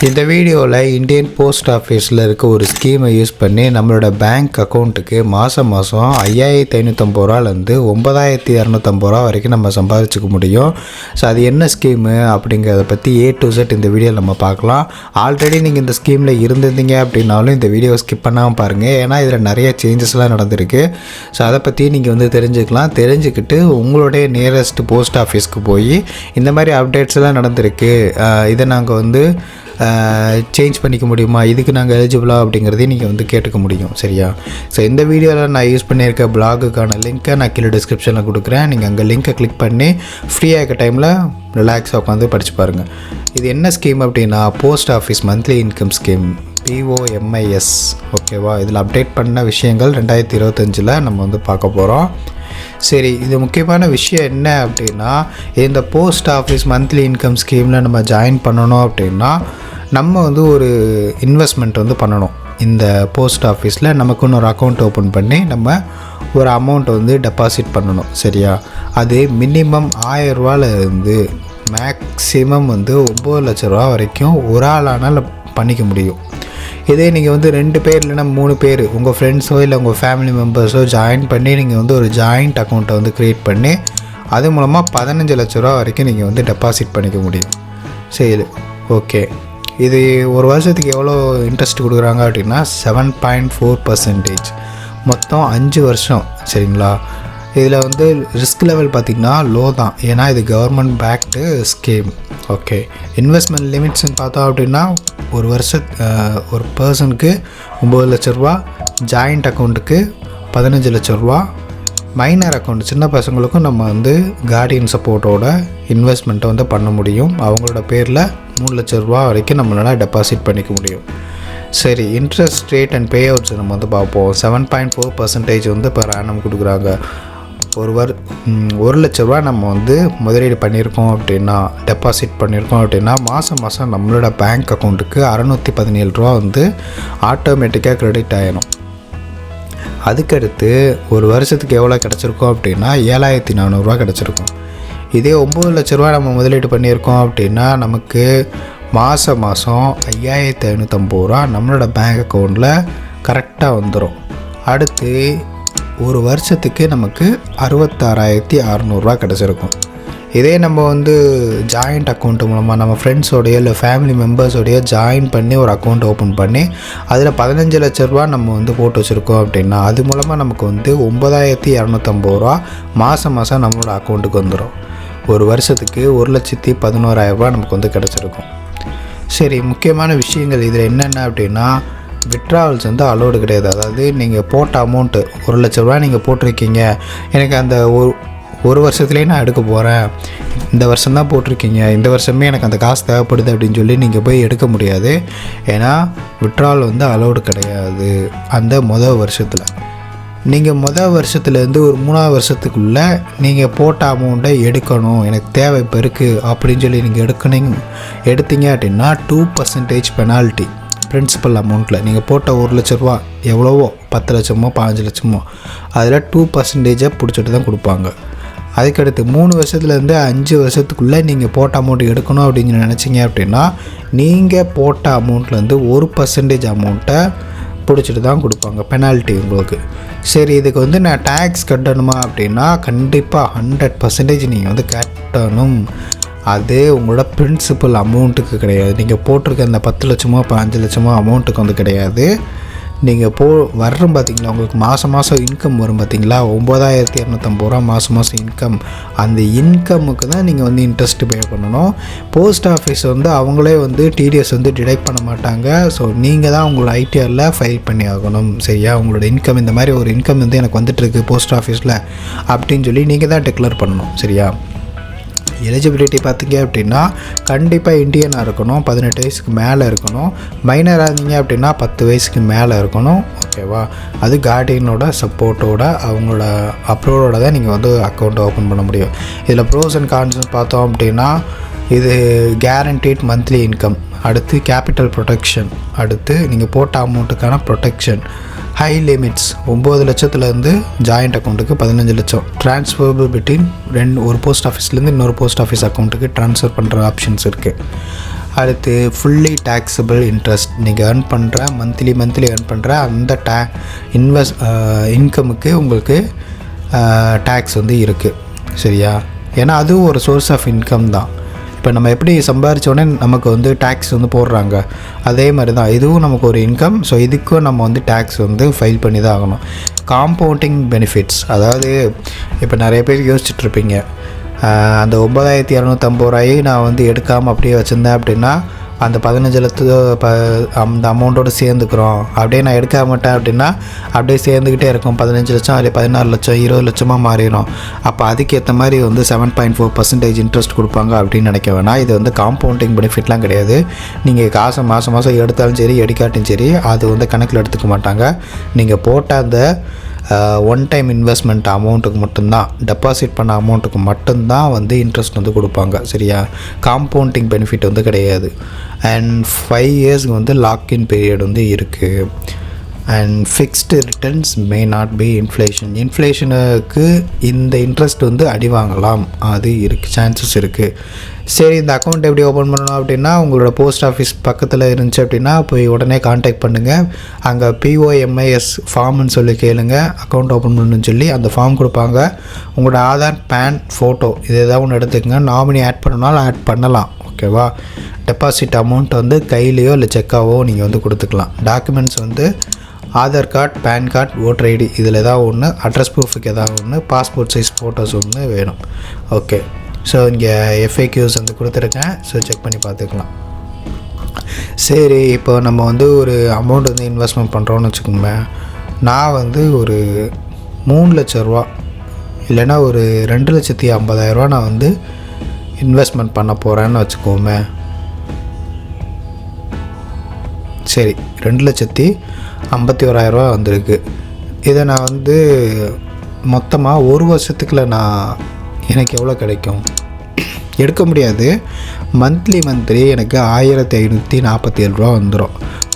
இந்த வீடியோவில் Indian post ஆஃபீஸில் இருக்க ஒரு ஸ்கீமை யூஸ் பண்ணி நம்மளோட பேங்க் அக்கௌண்ட்டுக்கு மாதம் 5550 ரூபாலேருந்து 9250 ரூபா வரைக்கும் நம்ம சம்பாதிச்சிக்க முடியும். ஸோ அது என்ன ஸ்கீமு அப்படிங்கிறத பற்றி A to Z இந்த வீடியோவில் நம்ம பார்க்கலாம். ஆல்ரெடி நீங்கள் இந்த ஸ்கீமில் இருந்திருந்தீங்க அப்படின்னாலும் இந்த வீடியோ ஸ்கிப் பண்ணாமல் பாருங்கள், ஏன்னா இதில் நிறைய சேஞ்சஸ்லாம் நடந்திருக்கு. ஸோ அதை பற்றி நீங்கள் தெரிஞ்சுக்கலாம். தெரிஞ்சுக்கிட்டு உங்களுடைய நியரஸ்ட் போஸ்ட் ஆஃபீஸ்க்கு போய் இந்த மாதிரி அப்டேட்ஸ்லாம் நடந்திருக்கு, இதை நாங்கள் சேஞ்ச் பண்ணிக்க முடியுமா, இதுக்கு நாங்கள் எலிஜிபிளா அப்படிங்கிறதையும் நீங்கள் கேட்டுக்க முடியும். சரியா? ஸோ இந்த வீடியோவில் நான் யூஸ் பண்ணியிருக்க பிளாகுக்கான லிங்க்கை நான் கீழே டிஸ்கிரிப்ஷனில் கொடுக்குறேன். நீங்கள் அங்கே லிங்க்கை கிளிக் பண்ணி ஃப்ரீயாக இருக்க டைமில் ரிலாக்ஸாக உட்காந்து படித்து பாருங்கள். இது என்ன ஸ்கீம் அப்படின்னா post office monthly income scheme, POMIS. ஓகேவா? இதில் அப்டேட் பண்ண விஷயங்கள் 2025 நம்ம பார்க்க போகிறோம். சரி, இது முக்கியமான விஷயம் என்ன அப்படின்னா, இந்த போஸ்ட் ஆஃபீஸ் மந்த்லி இன்கம் ஸ்கீமில் நம்ம ஜாயின் பண்ணணும் அப்படின்னா நம்ம ஒரு இன்வெஸ்ட்மெண்ட் பண்ணணும். இந்த போஸ்ட் ஆஃபீஸில் நமக்குன்னு ஒரு அக்கௌண்ட் ஓப்பன் பண்ணி நம்ம ஒரு அமௌண்ட் டெபாசிட் பண்ணணும். சரியா? அது மினிமம் 1000 ரூபாலேருந்து மேக்ஸிமம் 9 லட்ச ரூபா வரைக்கும் ஒரு ஆளானால் பண்ணிக்க முடியும். இதே நீங்கள் 2 பேர் இல்லைன்னா 3 பேர் உங்கள் ஃப்ரெண்ட்ஸோ இல்லை உங்கள் ஃபேமிலி மெம்பர்ஸோ ஜாயின் பண்ணி நீங்கள் ஒரு ஜாயிண்ட் அக்கௌண்ட்டை க்ரியேட் பண்ணி அது மூலமாக 15 லட்ச ரூபா வரைக்கும் நீங்கள் டெபாசிட் பண்ணிக்க முடியும். சரி, ஓகே. இது ஒரு வருஷத்துக்கு எவ்வளோ இன்ட்ரெஸ்ட் கொடுக்குறாங்க அப்படின்னா 7.4%, மொத்தம் 5 வருஷம். சரிங்களா? இதில் ரிஸ்க் லெவல் பார்த்திங்கன்னா லோ தான், ஏன்னா இது government backed scheme. Okay. Investment லிமிட்ஸ்ன்னு பார்த்தோம் அப்படின்னா ஒரு ஒரு பர்சனுக்கு 9 லட்ச ரூபா, ஜாயிண்ட் அக்கௌண்ட்டுக்கு 15 லட்ச ரூபா, மைனர் அக்கௌண்ட் சின்ன பசங்களுக்கும் நம்ம கார்டியன் சப்போர்ட்டோட இன்வெஸ்ட்மெண்ட்டை பண்ண முடியும். அவங்களோட பேரில் 3 லட்ச ரூபா வரைக்கும் நம்மளால் டெபாசிட் பண்ணிக்க முடியும். சரி, interest rate and pay outs நம்ம பார்ப்போம். 7.4% per annum கொடுக்குறாங்க. 1 லட்ச ரூபா நம்ம முதலீடு பண்ணியிருக்கோம் அப்படின்னா, டெபாசிட் பண்ணியிருக்கோம் அப்படின்னா மாதம் நம்மளோட பேங்க் அக்கௌண்ட்டுக்கு 617 ரூபா ஆட்டோமேட்டிக்காக க்ரெடிட் ஆகிடும். அதுக்கடுத்து ஒரு வருஷத்துக்கு எவ்வளோ கிடச்சிருக்கோம் அப்படின்னா 7400 ரூபா கிடச்சிருக்கும். இதே 9 லட்ச ரூபா நம்ம முதலீடு பண்ணியிருக்கோம் அப்படின்னா நமக்கு மாதம் 5550 ரூபா நம்மளோட பேங்க் அக்கௌண்ட்டில் கரெக்டாக வந்துடும். அடுத்து ஒரு வருஷத்துக்கு நமக்கு 66,600 ரூபா கிடச்சிருக்கும். இதே நம்ம ஜாயிண்ட் அக்கௌண்ட் மூலமாக நம்ம ஃப்ரெண்ட்ஸோடைய இல்லை ஃபேமிலி மெம்பர்ஸோடைய ஜாயின் பண்ணி ஒரு அக்கௌண்ட் ஓப்பன் பண்ணி அதில் 15 லட்ச ரூபா நம்ம போட்டு வச்சுருக்கோம் அப்படின்னா அது மூலமாக நமக்கு 9,250 ரூபா மாதம் நம்மளோட அக்கௌண்ட்டுக்கு வந்துடும். ஒரு வருஷத்துக்கு 1,11,000 ரூபா நமக்கு கிடச்சிருக்கும். சரி, முக்கியமான விஷயங்கள் இதில் என்னென்ன அப்படின்னா விட்ராவல்ஸ் அலோடு கிடையாது. அதாவது நீங்கள் போட்ட அமௌண்ட்டு 1 லட்ச ரூபா நீங்கள் போட்டிருக்கீங்க, எனக்கு அந்த ஒரு வருஷத்துலேயே நான் எடுக்க போகிறேன், இந்த வருஷம்தான் போட்டிருக்கீங்க, இந்த வருஷமே எனக்கு அந்த காசு தேவைப்படுது அப்படின்னு சொல்லி நீங்கள் போய் எடுக்க முடியாது. ஏன்னா விட்ராவல் அலோடு கிடையாது அந்த வருஷத்தில். நீங்கள் வருஷத்துலேருந்து ஒரு 3ஆவது வருஷத்துக்குள்ளே நீங்கள் போட்ட அமௌண்ட்டை எடுக்கணும், எனக்கு தேவை இப்போ இருக்குது அப்படின்னு சொல்லி நீங்கள் எடுத்தீங்க அப்படின்னா 2% பெனால்ட்டி பிரின்சிபல் அமௌண்ட்டில். நீங்கள் போட்ட 1 லட்ச ரூபா எவ்வளவோ 10 லட்சமோ 15 லட்சமோ அதில் 2% பிடிச்சிட்டு தான் கொடுப்பாங்க. அதுக்கடுத்து 3 வருஷத்துலேருந்து 5 வருஷத்துக்குள்ளே நீங்கள் போட்ட அமௌண்ட் எடுக்கணும் அப்படின்னு நினச்சிங்க அப்படின்னா நீங்கள் போட்ட அமௌண்ட்லேருந்து 1% அமௌண்ட்டை பிடிச்சிட்டு தான் கொடுப்பாங்க, பெனால்ட்டி உங்களுக்கு. சரி, இதுக்கு நான் டேக்ஸ் கட்டணுமா அப்படின்னா கண்டிப்பாக 100% நீங்கள் கட்டணும். அது உங்களோட பிரின்சிபல் அமௌண்ட்டுக்கு கிடையாது. நீங்கள் போட்டிருக்க அந்த 10 லட்சமோ 15 லட்சமோ அமௌண்ட்டுக்கு கிடையாது. நீங்கள் வர்றோம் பார்த்தீங்களா, உங்களுக்கு மாதம் இன்கம் வரும் பார்த்தீங்களா, 9,250 ரூபா மாதம் இன்கம். அந்த இன்கமுக்கு தான் நீங்கள் இன்ட்ரெஸ்ட் பே பண்ணணும். போஸ்ட் ஆஃபீஸ் அவங்களே TDS டிடெக்ட் பண்ண மாட்டாங்க. ஸோ நீங்கள் தான் உங்களோட ITRல ஃபைல் பண்ணி ஆகணும். சரியா? உங்களோட இன்கம் இந்த மாதிரி ஒரு இன்கம் எனக்கு வந்துட்டுருக்கு போஸ்ட் ஆஃபீஸில் அப்படின்னு சொல்லி நீங்கள் தான் டிக்ளேர் பண்ணணும். சரியா? எலிஜிபிலிட்டி பார்த்தீங்க அப்படின்னா கண்டிப்பாக இந்தியனாக இருக்கணும், 18 வயசுக்கு மேலே இருக்கணும், மைனராக இருந்தீங்க அப்படின்னா 10 வயசுக்கு மேலே இருக்கணும். ஓகேவா? அது கார்டியனோட சப்போர்ட்டோட அவங்களோட அப்ரூவோட தான் நீங்கள் அக்கௌண்ட்டை ஓப்பன் பண்ண முடியும். இதில் ப்ரோஸ் அண்ட் கான்ஸ் பார்த்தோம் அப்படின்னா இது கேரண்டீட் மந்த்லி இன்கம், அடுத்து கேபிட்டல் ப்ரொடெக்ஷன், அடுத்து நீங்கள் போட்ட அமௌண்ட்டுக்கான ப்ரொடெக்ஷன், ஹை லிமிட்ஸ் 9 லட்சத்துலேருந்து ஜாயிண்ட் அக்கௌண்ட்டுக்கு 15 லட்சம், ட்ரான்ஸ்ஃபரபிள் பிட்வீன் ஒரு போஸ்ட் ஆஃபீஸ்லேருந்து இன்னொரு போஸ்ட் ஆஃபீஸ் அக்கௌண்ட்டுக்கு ட்ரான்ஸ்ஃபர் பண்ணுற ஆப்ஷன்ஸ் இருக்குது. அடுத்து ஃபுல்லி டேக்ஸபிள் இன்ட்ரெஸ்ட். நீங்கள் ஏர்ன் பண்ணுற மந்த்லி ஏர்ன் பண்ணுற அந்த இன்கமுக்கு உங்களுக்கு டேக்ஸ் வந்து இருக்குது. சரியா? ஏன்னா அதுவும் ஒரு சோர்ஸ் ஆஃப் இன்கம் தான். இப்போ நம்ம எப்படி சம்பாதிச்சோடனே நமக்கு வந்து டேக்ஸ் வந்து போடுறாங்க, அதே மாதிரி தான் இதுவும் நமக்கு ஒரு இன்கம். ஸோ இதுக்கும் நம்ம வந்து டேக்ஸ் வந்து ஃபைல் பண்ணி தான் ஆகணும். காம்பவுண்டிங் பெனிஃபிட்ஸ், அதாவது இப்போ நிறைய பேர் யோசிச்சுட்ருப்பீங்க, அந்த 9,250 ரூபாயை நான் வந்து எடுக்காமல் அப்படியே வச்சுருந்தேன் அப்படின்னா அந்த 15 லட்சத்து அந்த அமௌண்ட்டோடு சேர்ந்துக்கிறோம், அப்படியே நான் எடுக்க மாட்டேன் அப்படின்னா அப்படியே சேர்ந்துக்கிட்டே இருக்கும். 15 லட்சம் அதில் 16 லட்சம் 20 லட்சமாக மாறிடும். அப்போ அதுக்கேற்ற மாதிரி வந்து 7.4% இன்ட்ரெஸ்ட் கொடுப்பாங்க அப்படின்னு நினைக்க வேணாம். இது வந்து காம்பவுண்டிங் பெனிஃபிட்லாம் கிடையாது. நீங்கள் காசை மாதம் எடுத்தாலும் சரி எடுக்காட்டும் சரி அது வந்து கணக்கில் எடுத்துக்க மாட்டாங்க. நீங்கள் போட்ட அந்த ஒன் டைம் இன்வெஸ்ட்மெண்ட் அமௌண்ட்டுக்கு மட்டும்தான், டெபாசிட் பண்ண அமௌண்ட்டுக்கு மட்டும்தான் வந்து இன்ட்ரெஸ்ட் வந்து கொடுப்பாங்க. சரியா? காம்பவுண்டிங் பெனிஃபிட் வந்து கிடையாது. அண்ட் 5 இயர்ஸ்க்கு வந்து லாக்இன் பீரியட் வந்து இருக்குது. And fixed returns may not be இன்ஃப்ளேஷனுக்கு இந்த இன்ட்ரெஸ்ட் வந்து அடி வாங்கலாம், அது இருக்குது, சான்சஸ் இருக்குது. சரி, இந்த அக்கௌண்ட் எப்படி ஓப்பன் பண்ணணும் அப்படின்னா உங்களோட போஸ்ட் ஆஃபீஸ் பக்கத்தில் இருந்துச்சு அப்படின்னா போய் உடனே கான்டாக்ட் பண்ணுங்கள். அங்கே POMIS ஃபார்ம்னு சொல்லி கேளுங்க, அக்கௌண்ட் ஓப்பன் பண்ணணும்னு சொல்லி அந்த ஃபார்ம் கொடுப்பாங்க. உங்களோட ஆதார், பேன், ஃபோட்டோ இது ஏதாவது ஒன்று எடுத்துக்கங்க. நாமினி ஆட் பண்ணனாலும் ஆட் பண்ணலாம். ஓகேவா? டெபாசிட் அமௌண்ட் வந்து கையிலையோ இல்லை செக்காவோ நீங்கள் வந்து கொடுத்துக்கலாம். டாக்குமெண்ட்ஸ் வந்து Aadhaar card, pan card, voter ID இதில் ஏதாவது ஒன்று, அட்ரஸ் ப்ரூஃபுக்கு ஏதாவது ஒன்று, பாஸ்போர்ட் சைஸ் ஃபோட்டோஸ் ஒன்று வேணும். ஓகே, ஸோ இங்கே FAQs வந்து கொடுத்துருக்கேன். ஸோ செக் பண்ணி பார்த்துக்கலாம். சரி, இப்போ நம்ம வந்து ஒரு அமௌண்ட் வந்து இன்வெஸ்ட்மெண்ட் பண்ணுறோன்னு வச்சுக்கோங்க. நான் வந்து ஒரு 3 லட்ச ரூபா இல்லைன்னா ஒரு 2,50,000 நான் வந்து இன்வெஸ்ட்மெண்ட் பண்ண போகிறேன்னு வச்சுக்கோமே. சரி, 2,51,000 வந்திருக்கு. இதை நான் வந்து மொத்தமாக ஒரு வருஷத்துக்குள்ள எனக்கு எவ்வளோ கிடைக்கும் எடுக்க முடியாது. மந்த்லி எனக்கு 1,547 ரூபா வந்துடும்.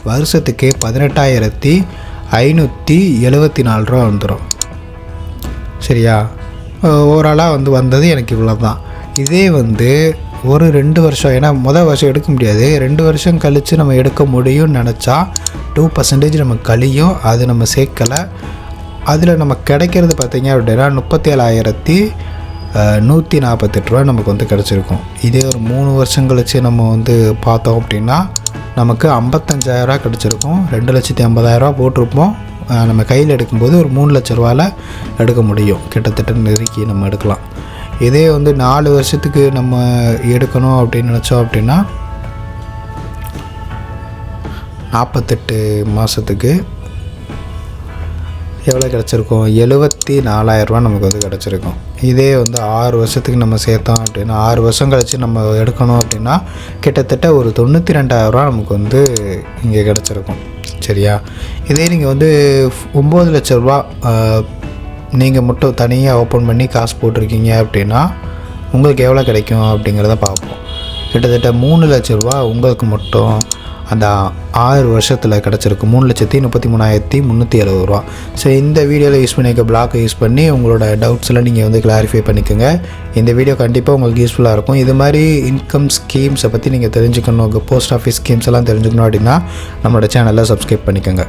வருஷத்துக்கு 18,574 ரூபா வந்துடும். சரியா? ஓவராலாக வந்து வந்தது எனக்கு இவ்வளோ தான். இதே வந்து ஒரு 2 வருஷம், ஏன்னா வருஷம் எடுக்க முடியாது, 2 வருஷம் கழித்து நம்ம எடுக்க முடியும்னு நினச்சா 2% நமக்கு கழியும். அது நம்ம சேர்க்கலை. அதில் நமக்கு கிடைக்கிறது பார்த்திங்க அப்படின்னா 37,148 ரூபா நமக்கு வந்து கிடச்சிருக்கும். இதே ஒரு 3 வருஷம் கழித்து நம்ம வந்து பார்த்தோம் அப்படின்னா நமக்கு 55,000 ரூபா கிடச்சிருக்கும். 2,50,000 போட்டிருப்போம். நம்ம கையில் எடுக்கும்போது ஒரு 3 லட்ச ரூபாவில் எடுக்க முடியும். கிட்டத்தட்ட நெருக்கி நம்ம எடுக்கலாம். இதே வந்து 4 வருஷத்துக்கு நம்ம எடுக்கணும் அப்படின்னு நினச்சோம் அப்படின்னா 48 மாதத்துக்கு எவ்வளோ கிடச்சிருக்கும்? 74,000 ரூபா நமக்கு வந்து கிடச்சிருக்கும். இதே வந்து 6 வருஷத்துக்கு நம்ம சேர்த்தோம் அப்படின்னா 6 வருஷம் கழித்து நம்ம எடுக்கணும் அப்படின்னா கிட்டத்தட்ட ஒரு 92,000 ரூபா நமக்கு வந்து இங்கே கிடச்சிருக்கும். சரியா? இதே நீங்கள் வந்து 9 லட்ச ரூபா நீங்கள் மட்டும் தனியாக ஓப்பன் பண்ணி காசு போட்டிருக்கீங்க அப்படின்னா உங்களுக்கு எவ்வளோ கிடைக்கும் அப்படிங்கிறத பார்ப்போம். கிட்டத்தட்ட 3 லட்ச ரூபா உங்களுக்கு மட்டும் அந்த 6 வருஷத்தில் கிடச்சிருக்கு. 3,33,370 ரூபா. ஸோ இந்த வீடியோவில் யூஸ் பண்ணிக்க பிளாக்கை யூஸ் பண்ணி உங்களோட டவுட்ஸ்லாம் நீங்கள் வந்து கிளாரிஃபை பண்ணிக்கோங்க. இந்த வீடியோ கண்டிப்பாக உங்களுக்கு யூஸ்ஃபுல்லாக இருக்கும். இது மாதிரி இன்கம் ஸ்கீம்ஸை பற்றி நீங்கள் தெரிஞ்சுக்கணும், போஸ்ட் ஆஃபீஸ் ஸ்கீம்ஸ் எல்லாம் தெரிஞ்சுக்கணும் அப்படின்னா நம்மளோட சேனலை சப்ஸ்கிரைப் பண்ணிக்கோங்க.